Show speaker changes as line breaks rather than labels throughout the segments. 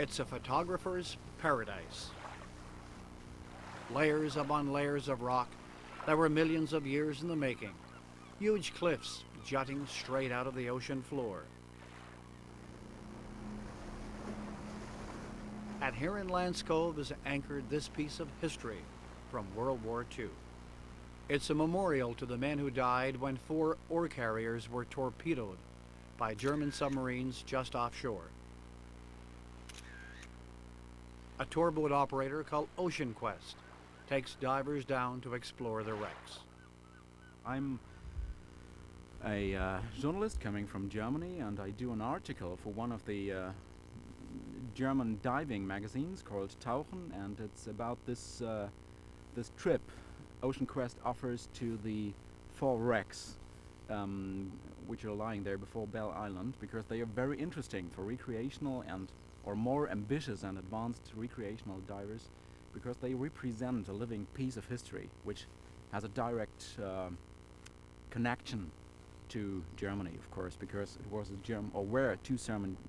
It's a photographer's paradise. Layers upon layers of rock that were millions of years in the making. Huge cliffs jutting straight out of the ocean floor. At here in Lance Cove is anchored this piece of history from World War II. It's a memorial to the men who died when 4 ore carriers were torpedoed by German submarines just offshore. A tour boat operator called Ocean Quyest takes divers down to explore the wrecks.
I'm a journalist coming from Germany, and I do an article for one of the German diving magazines called Tauchen, and it's about this trip Ocean Quyest offers to the 4 wrecks which are lying there before Bell Island, because they are very interesting for recreational or more ambitious and advanced recreational divers, because they represent a living piece of history which has a direct connection to Germany, of course, because it was were 2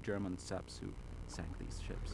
German subs who sank these ships.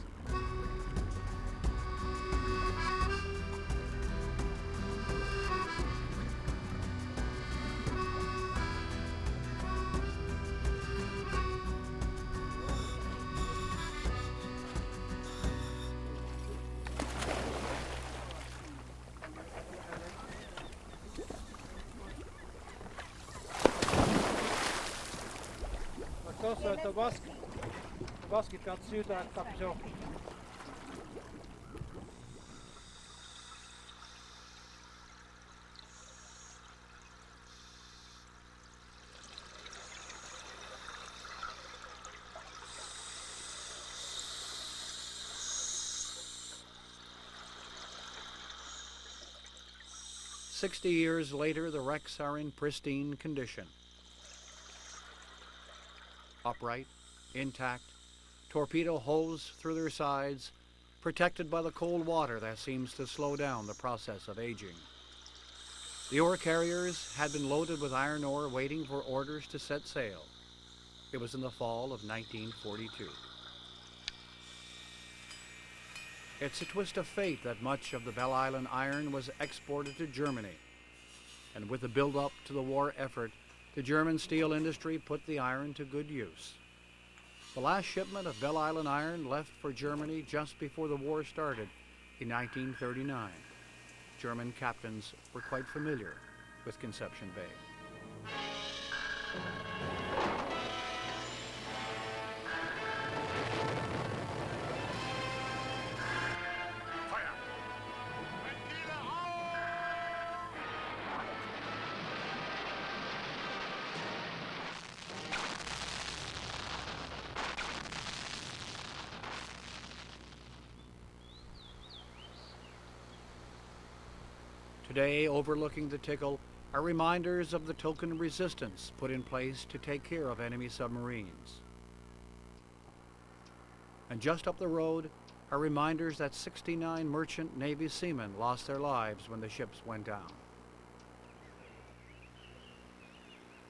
60 years later, the wrecks are in pristine condition. Upright, intact, torpedo holes through their sides, protected by the cold water that seems to slow down the process of aging. The ore carriers had been loaded with iron ore waiting for orders to set sail. It was in the fall of 1942. It's a twist of fate that much of the Bell Island iron was exported to Germany. And with the build-up to the war effort, the German steel industry put the iron to good use. The last shipment of Bell Island iron left for Germany just before the war started in 1939. German captains were quite familiar with Conception Bay. Today, overlooking the Tickle are reminders of the token resistance put in place to take care of enemy submarines. And just up the road are reminders that 69 merchant Navy seamen lost their lives when the ships went down.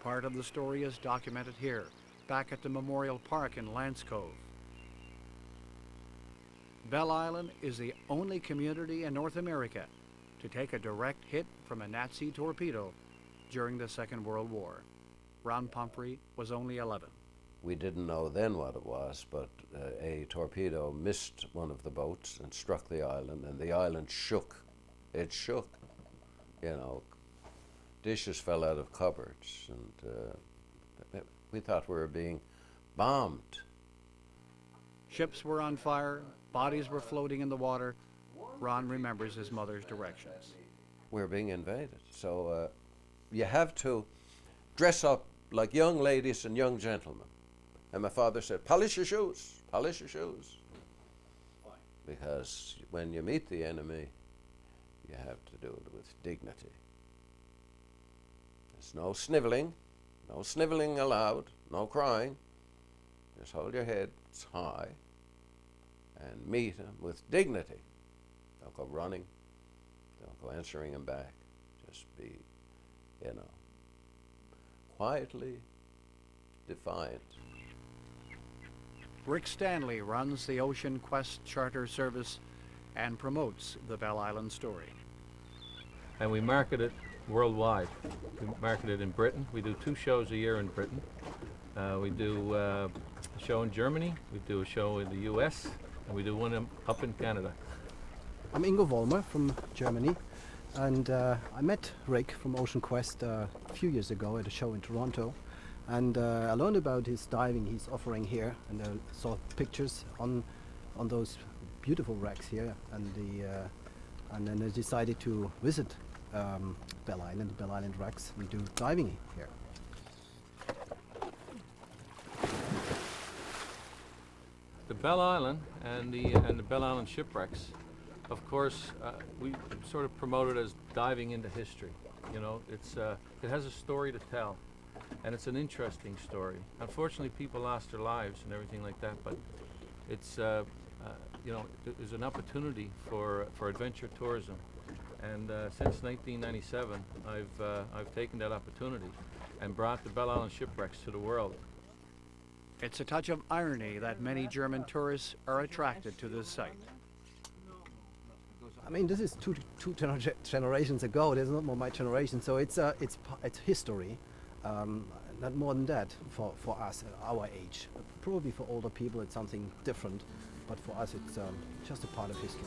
Part of the story is documented here, back at the Memorial Park in Lance Cove. Bell Island is the only community in North America to take a direct hit from a Nazi torpedo during the Second World War. Ron Pumphrey was only 11.
We didn't know then what it was, but a torpedo missed one of the boats and struck the island, and the island shook. It shook. You know, dishes fell out of cupboards, and we thought we were being bombed.
Ships were on fire, bodies were floating in the water. Ron remembers his mother's directions.
We're being invaded, so you have to dress up like young ladies and young gentlemen. And my father said, polish your shoes, polish your shoes.
Why?
Because when you meet the enemy, you have to do it with dignity. There's no sniveling allowed, no crying. Just hold your head high and meet him with dignity. Don't go running. Don't go answering him back. Just be, quietly defiant.
Rick Stanley runs the Ocean Quyest charter service and promotes the Bell Island story.
And we market it worldwide. We market it in Britain. We do 2 shows a year in Britain. We do a show in Germany, we do a show in the US, and we do one up in Canada.
I'm Ingo Vollmer from Germany, and I met Rick from Ocean Quyest a few years ago at a show in Toronto, and I learned about his diving he's offering here, and I saw pictures on those beautiful wrecks here, and then I decided to visit Bell Island wrecks, and do diving here.
The Bell Island and the Bell Island shipwrecks, of course, we sort of promote it as diving into history. You know, it has a story to tell, and it's an interesting story. Unfortunately, people lost their lives and everything like that, but it's you know, there's an opportunity for adventure tourism, and since 1997, I've taken that opportunity and brought the Bell Island shipwrecks to the world.
It's a touch of irony that many German tourists are attracted to this site.
I mean, this is two generations ago. This is not more my generation, so it's history. Not more than that for us at our age. Probably for older people, it's something different, but for us, it's just a part of history.